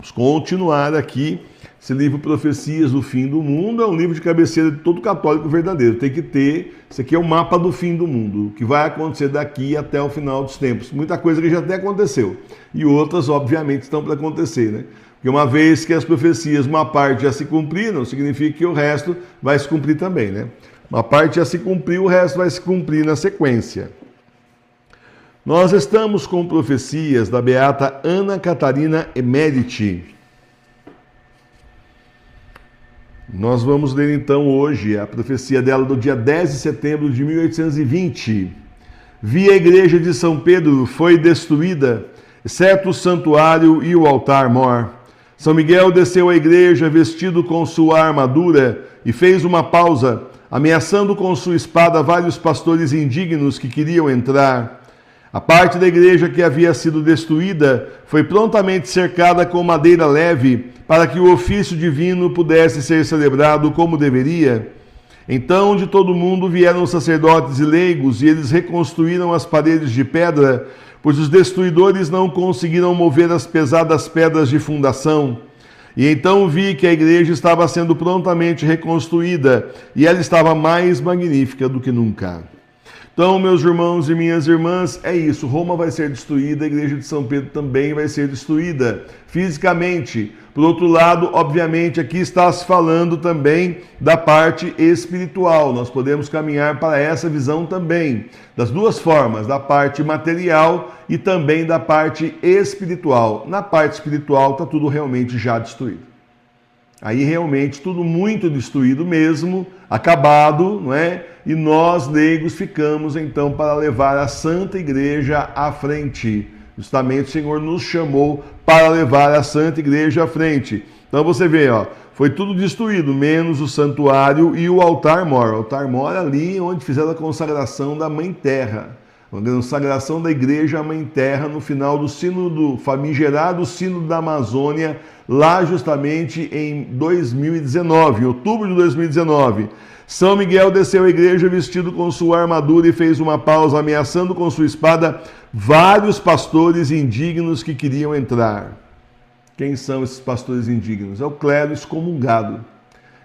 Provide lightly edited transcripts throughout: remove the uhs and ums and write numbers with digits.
Vamos continuar aqui. Esse livro Profecias do Fim do Mundo é um livro de cabeceira de todo católico verdadeiro. Tem que ter, isso aqui é o mapa do fim do mundo, o que vai acontecer daqui até o final dos tempos. Muita coisa que já até aconteceu e outras, obviamente, estão para acontecer, né? Porque uma vez que as profecias, uma parte já se cumpriram, significa que o resto vai se cumprir também, né? Uma parte já se cumpriu, o resto vai se cumprir na sequência. Nós estamos com profecias da beata Ana Catarina Emmerich. Nós vamos ler então hoje a profecia dela do dia 10 de setembro de 1820. Vi a igreja de São Pedro foi destruída, exceto o santuário e o altar-mor. São Miguel desceu à igreja vestido com sua armadura e fez uma pausa, ameaçando com sua espada vários pastores indignos que queriam entrar. A parte da igreja que havia sido destruída foi prontamente cercada com madeira leve para que o ofício divino pudesse ser celebrado como deveria. Então de todo mundo vieram sacerdotes e leigos e eles reconstruíram as paredes de pedra, pois os destruidores não conseguiram mover as pesadas pedras de fundação. E então vi que a igreja estava sendo prontamente reconstruída e ela estava mais magnífica do que nunca. Então, meus irmãos e minhas irmãs, é isso. Roma vai ser destruída, a igreja de São Pedro também vai ser destruída, fisicamente. Por outro lado, obviamente, aqui está se falando também da parte espiritual. Nós podemos caminhar para essa visão também, das duas formas, da parte material e também da parte espiritual. Na parte espiritual está tudo realmente já destruído. Aí realmente tudo muito destruído mesmo, acabado, não é? E nós, leigos, ficamos então para levar a Santa Igreja à frente. Justamente o Senhor nos chamou para levar a Santa Igreja à frente. Então você vê, ó, foi tudo destruído, menos o santuário e o altar-mor. O altar-mor ali onde fizeram a consagração da Mãe Terra. A consagração da Igreja à Mãe Terra no final do sínodo, famigerado sínodo da Amazônia, lá justamente em 2019, em outubro de 2019. São Miguel desceu à igreja vestido com sua armadura e fez uma pausa, ameaçando com sua espada vários pastores indignos que queriam entrar. Quem são esses pastores indignos? É o clero excomungado.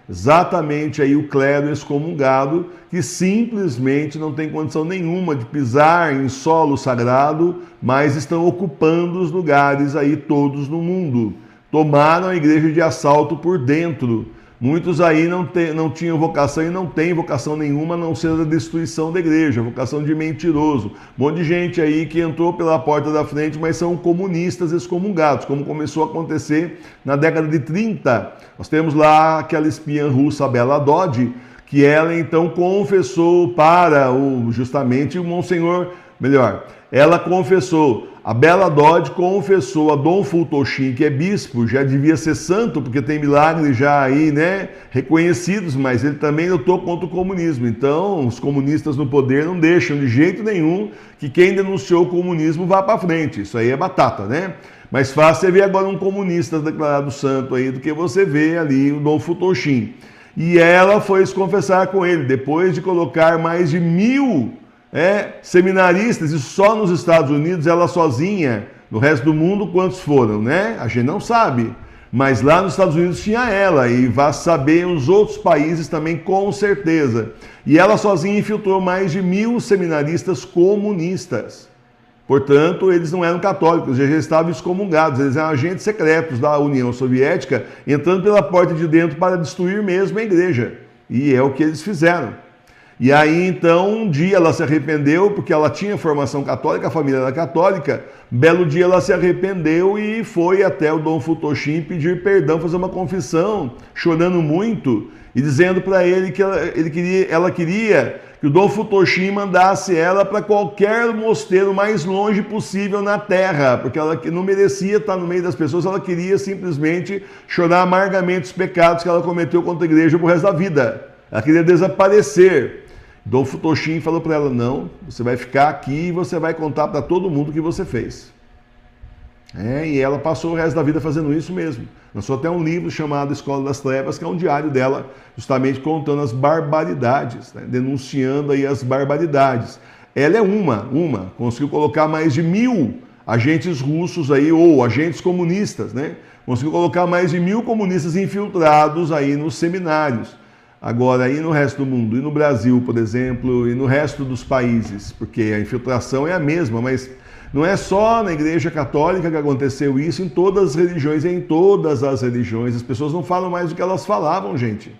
Exatamente aí o clero excomungado, que simplesmente não tem condição nenhuma de pisar em solo sagrado, mas estão ocupando os lugares aí todos no mundo. Tomaram a igreja de assalto por dentro. Muitos aí não tinham vocação e não têm vocação nenhuma, a não ser a destruição da igreja, vocação de mentiroso. Um monte de gente aí que entrou pela porta da frente, mas são comunistas excomungados, como começou a acontecer na década de 30. Nós temos lá aquela espiã russa, Bela Dodge, que ela então confessou para justamente o Monsenhor, melhor, ela confessou, a Bela Dodge confessou a Dom Fultochin, que é bispo, já devia ser santo, porque tem milagres já aí, né, reconhecidos, mas ele também lutou contra o comunismo. Então, os comunistas no poder não deixam de jeito nenhum que quem denunciou o comunismo vá para frente. Isso aí é batata, né? Mais fácil você ver agora um comunista declarado santo aí do que você vê ali o Dom Fultochin. E ela foi se confessar com ele, depois de colocar mais de 1000 seminaristas, e só nos Estados Unidos, ela sozinha. No resto do mundo, quantos foram, né? A gente não sabe. Mas lá nos Estados Unidos tinha ela, e vai saber os outros países também, com certeza. E ela sozinha infiltrou mais de 1000 seminaristas comunistas. Portanto, eles não eram católicos, já estavam excomungados, eles eram agentes secretos da União Soviética, entrando pela porta de dentro para destruir mesmo a igreja. E é o que eles fizeram. E aí, então, um dia ela se arrependeu, porque ela tinha formação católica, a família era católica. Belo dia ela se arrependeu e foi até o Dom Fultochin pedir perdão, fazer uma confissão, chorando muito, e dizendo para ele que ela queria que o Dom Fultochin mandasse ela para qualquer mosteiro mais longe possível na terra, porque ela não merecia estar no meio das pessoas, ela queria simplesmente chorar amargamente os pecados que ela cometeu contra a igreja pro resto da vida. Ela queria desaparecer. Dom Fultochin falou para ela, não, você vai ficar aqui e você vai contar para todo mundo o que você fez. E ela passou o resto da vida fazendo isso mesmo. Lançou até um livro chamado Escola das Trevas, que é um diário dela, justamente contando as barbaridades, né? Denunciando aí as barbaridades. Ela é uma, conseguiu colocar mais de 1000 agentes russos aí, ou agentes comunistas, né? Conseguiu colocar mais de 1.000 comunistas infiltrados aí nos seminários. Agora, aí no resto do mundo, e no Brasil, por exemplo, e no resto dos países, porque a infiltração é a mesma, mas não é só na Igreja Católica que aconteceu isso, em todas as religiões, em todas as religiões. As pessoas não falam mais do que elas falavam, gente.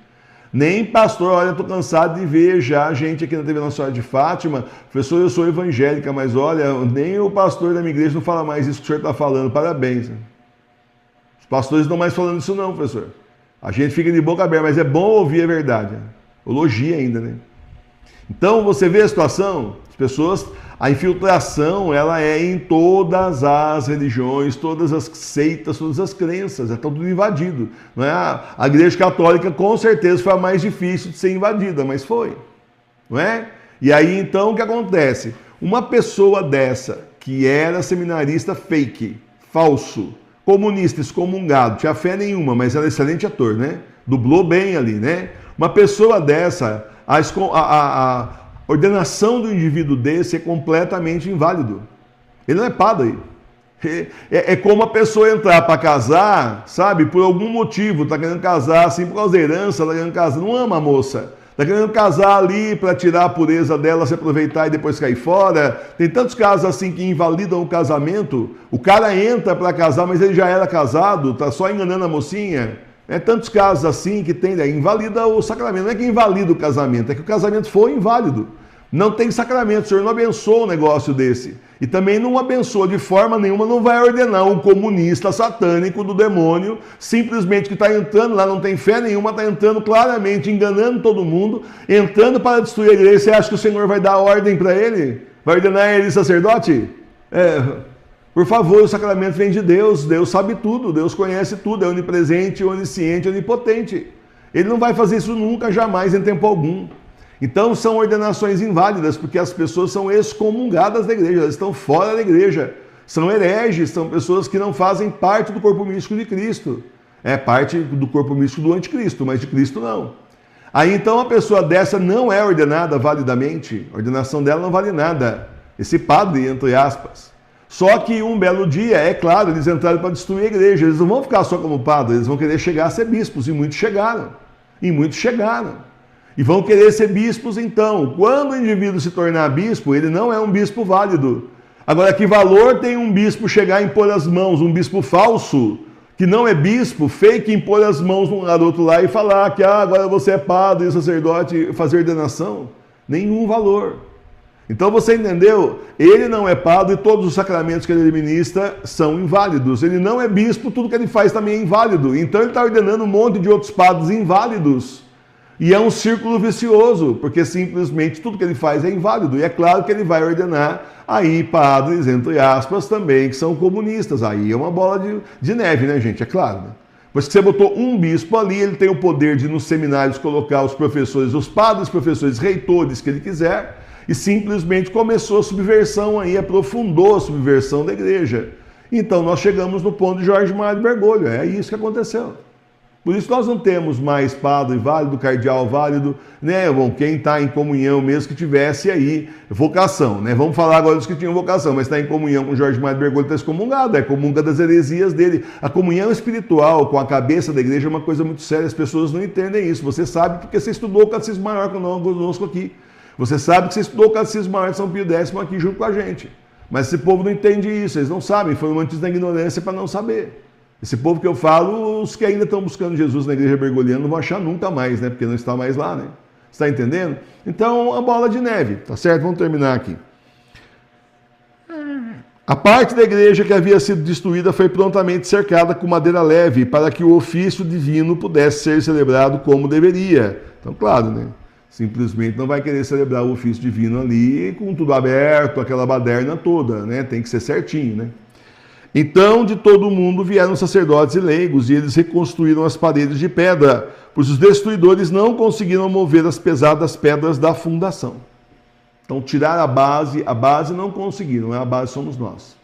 Nem pastor, olha, estou cansado de ver já gente aqui na TV Nossa Senhora de Fátima, professor, eu sou evangélica, mas olha, nem o pastor da minha igreja não fala mais isso que o senhor está falando, parabéns. Os pastores não estão mais falando isso não, professor. A gente fica de boca aberta, mas é bom ouvir a verdade. Elogia ainda, né? Então, você vê a situação, as pessoas, a infiltração, ela é em todas as religiões, todas as seitas, todas as crenças, é tudo invadido. Não é? A Igreja Católica, com certeza, foi a mais difícil de ser invadida, mas foi. Não é? E aí, então, o que acontece? Uma pessoa dessa, que era seminarista fake, falso, comunista, excomungado, tinha fé nenhuma, mas era excelente ator, né? Dublou bem ali, né? Uma pessoa dessa, a ordenação do indivíduo desse é completamente inválido. Ele não é padre. É como a pessoa entrar para casar, sabe? Por algum motivo, tá querendo casar, assim, por causa da herança, tá querendo casar, não ama a moça. Tá querendo casar ali para tirar a pureza dela, se aproveitar e depois cair fora. Tem tantos casos assim que invalidam o casamento. O cara entra para casar, mas ele já era casado, tá só enganando a mocinha. É tantos casos assim que tem, invalida o sacramento. Não é que invalida o casamento, é que o casamento foi inválido. Não tem sacramento, o Senhor não abençoa um negócio desse. E também não abençoa de forma nenhuma, não vai ordenar um comunista satânico do demônio, simplesmente que está entrando lá, não tem fé nenhuma, está entrando claramente, enganando todo mundo, entrando para destruir a igreja. Você acha que o Senhor vai dar ordem para ele? Vai ordenar ele sacerdote? Por favor, o sacramento vem de Deus, Deus sabe tudo, Deus conhece tudo, é onipresente, onisciente, onipotente. Ele não vai fazer isso nunca, jamais, em tempo algum. Então são ordenações inválidas, porque as pessoas são excomungadas da igreja, elas estão fora da igreja, são hereges, são pessoas que não fazem parte do corpo místico de Cristo. É parte do corpo místico do anticristo, mas de Cristo não. Aí então a pessoa dessa não é ordenada validamente, a ordenação dela não vale nada. Esse padre, entre aspas. Só que um belo dia, é claro, eles entraram para destruir a igreja, eles não vão ficar só como padre, eles vão querer chegar a ser bispos, e muitos chegaram. E vão querer ser bispos então. Quando o indivíduo se tornar bispo, ele não é um bispo válido. Agora, que valor tem um bispo chegar e impor as mãos, um bispo falso, que não é bispo, fake, impor as mãos num garoto lá e falar que agora você é padre, sacerdote, fazer ordenação? Nenhum valor. Então você entendeu? Ele não é padre e todos os sacramentos que ele ministra são inválidos. Ele não é bispo, tudo que ele faz também é inválido. Então ele está ordenando um monte de outros padres inválidos. E é um círculo vicioso, porque simplesmente tudo que ele faz é inválido. E é claro que ele vai ordenar aí padres, entre aspas, também, que são comunistas. Aí é uma bola de neve, né, gente? É claro, né? Pois que você botou um bispo ali, ele tem o poder de nos seminários colocar os professores, os padres, professores, reitores que ele quiser, e simplesmente começou a subversão aí, aprofundou a subversão da igreja. Então nós chegamos no ponto de Jorge Mário Bergoglio, é isso que aconteceu. Por isso nós não temos mais padre válido, cardeal válido, né? Bom, quem está em comunhão mesmo que tivesse aí vocação, né? Vamos falar agora dos que tinham vocação, mas está em comunhão com Jorge Mário Bergoglio, está excomungado, é comunga das heresias dele. A comunhão espiritual com a cabeça da igreja é uma coisa muito séria, as pessoas não entendem isso. Você sabe porque você estudou o Catecismo Maior conosco aqui. Você sabe que você estudou o Catecismo Maior de São Pio X aqui junto com a gente. Mas esse povo não entende isso, eles não sabem, foram antes da ignorância para não saber. Esse povo que eu falo, os que ainda estão buscando Jesus na igreja bergoliana não vão achar nunca mais, né? Porque não está mais lá, né? Está entendendo? Então, a bola de neve, tá certo? Vamos terminar aqui. A parte da igreja que havia sido destruída foi prontamente cercada com madeira leve para que o ofício divino pudesse ser celebrado como deveria. Então, claro, né? Simplesmente não vai querer celebrar o ofício divino ali com tudo aberto, aquela baderna toda, né? Tem que ser certinho, né? Então, de todo o mundo vieram sacerdotes e leigos, e eles reconstruíram as paredes de pedra, pois os destruidores não conseguiram mover as pesadas pedras da fundação. Então, tirar a base não conseguiram, a base somos nós.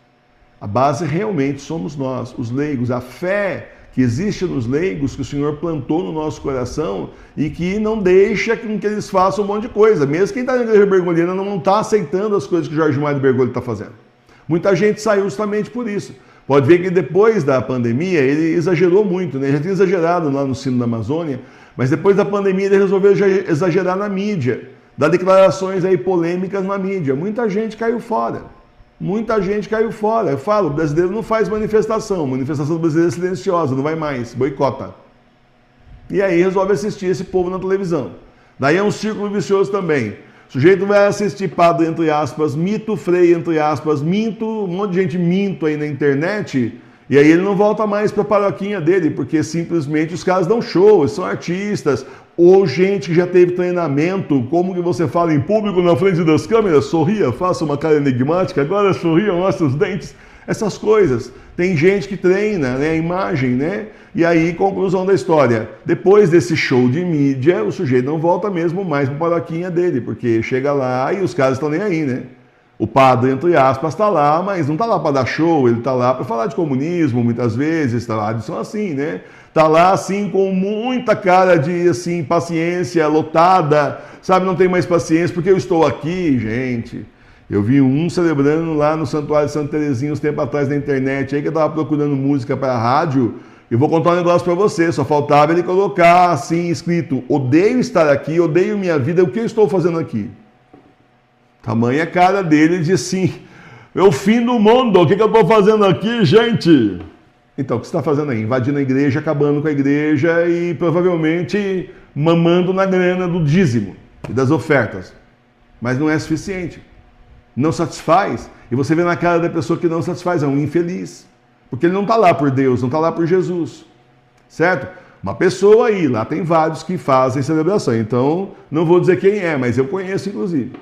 A base realmente somos nós, os leigos, a fé que existe nos leigos, que o Senhor plantou no nosso coração e que não deixa que eles façam um monte de coisa. Mesmo quem está na igreja bergoliana não está aceitando as coisas que o Jorge Mário Bergoglio está fazendo. Muita gente saiu justamente por isso. Pode ver que depois da pandemia ele exagerou muito, né? Já tinha exagerado lá no Sino da Amazônia, mas depois da pandemia ele resolveu exagerar na mídia, dar declarações aí polêmicas na mídia. Muita gente caiu fora. Muita gente caiu fora. Eu falo, o brasileiro não faz manifestação. Manifestação do brasileiro é silenciosa, não vai mais, boicota. E aí resolve assistir esse povo na televisão. Daí é um círculo vicioso também. O sujeito vai assistir padre, entre aspas, mito, frei, entre aspas, minto, um monte de gente minto aí na internet, e aí ele não volta mais para a paróquinha dele, porque simplesmente os caras dão show, eles são artistas, ou gente que já teve treinamento, como que você fala em público na frente das câmeras, sorria, faça uma cara enigmática, agora sorria, mostra os dentes, essas coisas. Tem gente que treina, né, a imagem, né? E aí, conclusão da história. Depois desse show de mídia, o sujeito não volta mesmo mais para a paróquinha dele, porque chega lá e os caras estão nem aí, né? O padre, entre aspas, está lá, mas não está lá para dar show, ele está lá para falar de comunismo, muitas vezes, está lá, são assim, né? Está lá, assim, com muita cara de, assim, paciência lotada, sabe? Não tem mais paciência, porque eu estou aqui, gente. Eu vi um celebrando lá no Santuário de Santa Terezinha uns tempos atrás na internet, aí que eu estava procurando música para a rádio. Eu vou contar um negócio para você, só faltava ele colocar assim escrito: odeio estar aqui, odeio minha vida, o que eu estou fazendo aqui? Tamanha a cara dele, ele disse assim: é o fim do mundo, o que eu estou fazendo aqui, gente? Então, o que você está fazendo aí? Invadindo a igreja, acabando com a igreja e provavelmente mamando na grana do dízimo e das ofertas. Mas não é suficiente. Não satisfaz, e você vê na cara da pessoa que não satisfaz, é um infeliz, porque ele não está lá por Deus, não está lá por Jesus, certo? Uma pessoa aí, lá tem vários que fazem celebração, então não vou dizer quem é, mas eu conheço inclusive.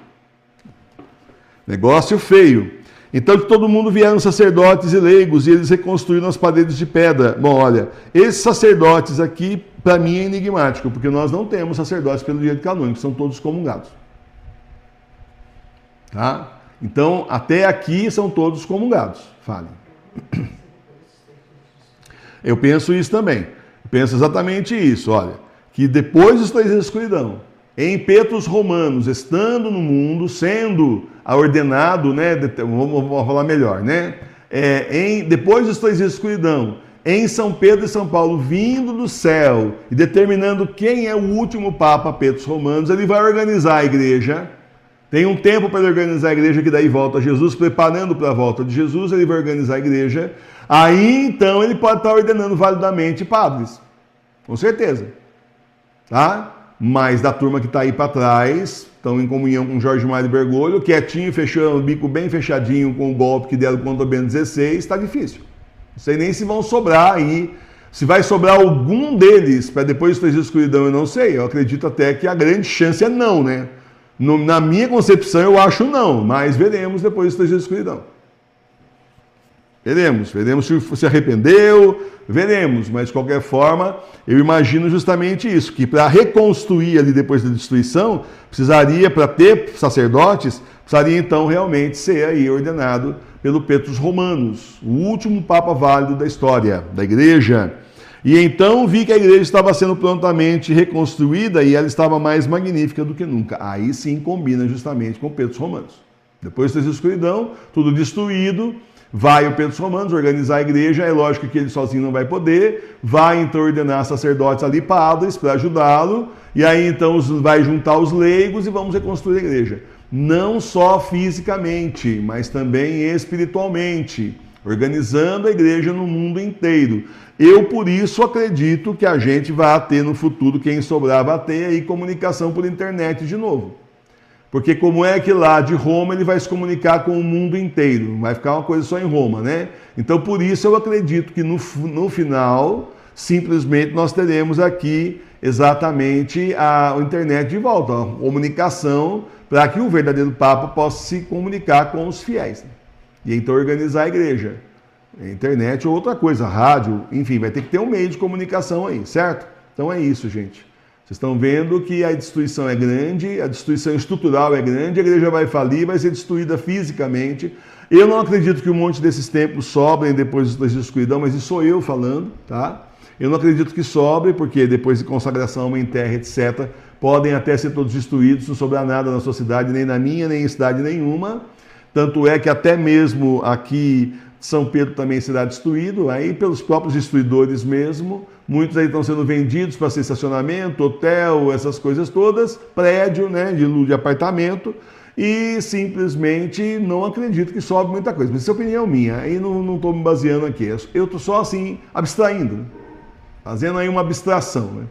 Negócio feio. Então que todo mundo vieram sacerdotes e leigos, e eles reconstruíram as paredes de pedra. Bom, olha, esses sacerdotes aqui, para mim é enigmático, porque nós não temos sacerdotes pelo direito canônico, são todos comungados. Tá? Então, até aqui são todos comungados. Fale. Eu penso isso também. Eu penso exatamente isso, olha. Que depois dos 3 dias de escuridão, em Petrus Romanos, estando no mundo, sendo ordenado, né? Vamos falar melhor, né? Depois dos 3 dias de escuridão, em São Pedro e São Paulo, vindo do céu e determinando quem é o último Papa, Petrus Romanos, ele vai organizar a igreja. Tem um tempo para ele organizar a igreja, que daí volta Jesus, preparando para a volta de Jesus, ele vai organizar a igreja. Aí, então, ele pode estar ordenando validamente padres. Com certeza. Tá? Mas da turma que está aí para trás, estão em comunhão com Jorge Mário Bergoglio, quietinho, fechando o bico bem fechadinho com o golpe que deram contra o Bento XVI, está difícil. Não sei nem se vão sobrar aí. Se vai sobrar algum deles para depois dos 3 dias de escuridão, eu não sei. Eu acredito até que a grande chance é não, né? Na minha concepção, eu acho não, mas veremos depois dos 3 dias de escuridão. Veremos se se arrependeu, veremos, mas de qualquer forma, eu imagino justamente isso, que para reconstruir ali depois da destruição, precisaria, para ter sacerdotes, precisaria então realmente ser aí ordenado pelo Petrus Romanos, o último Papa válido da história da igreja. E então vi que a igreja estava sendo prontamente reconstruída e ela estava mais magnífica do que nunca. Aí sim combina justamente com Petrus Romanos. Depois da escuridão, tudo destruído, vai o Petrus Romanos organizar a igreja, é lógico que ele sozinho não vai poder, vai então ordenar sacerdotes ali, padres, para ajudá-lo, e aí então vai juntar os leigos e vamos reconstruir a igreja. Não só fisicamente, mas também espiritualmente, organizando a igreja no mundo inteiro. Eu, por isso, acredito que a gente vai ter no futuro, quem sobrar, vai ter aí comunicação por internet de novo. Porque como é que lá de Roma ele vai se comunicar com o mundo inteiro? Vai ficar uma coisa só em Roma, né? Então, por isso, eu acredito que no final, simplesmente, nós teremos aqui exatamente a internet de volta, a comunicação, para que o verdadeiro Papa possa se comunicar com os fiéis. Né? E então organizar a igreja. Internet ou outra coisa, rádio, enfim, vai ter que ter um meio de comunicação aí, certo? Então é isso, gente. Vocês estão vendo que a destruição é grande, a destruição estrutural é grande, a igreja vai falir, vai ser destruída fisicamente. Eu não acredito que um monte desses templos sobrem depois dos 3 dias de escuridão, mas isso sou eu falando, tá? Eu não acredito que sobre, porque depois de consagração, uma em terra, etc., podem até ser todos destruídos, não sobrar nada na sua cidade, nem na minha, nem em cidade nenhuma. Tanto é que até mesmo aqui São Pedro também será destruído, aí pelos próprios destruidores mesmo. Muitos aí estão sendo vendidos para ser estacionamento, hotel, essas coisas todas, prédio, né, de apartamento, e simplesmente não acredito que sobe muita coisa. Mas isso é opinião minha, aí não estou me baseando aqui. Eu estou só assim, abstraindo, fazendo aí uma abstração, né?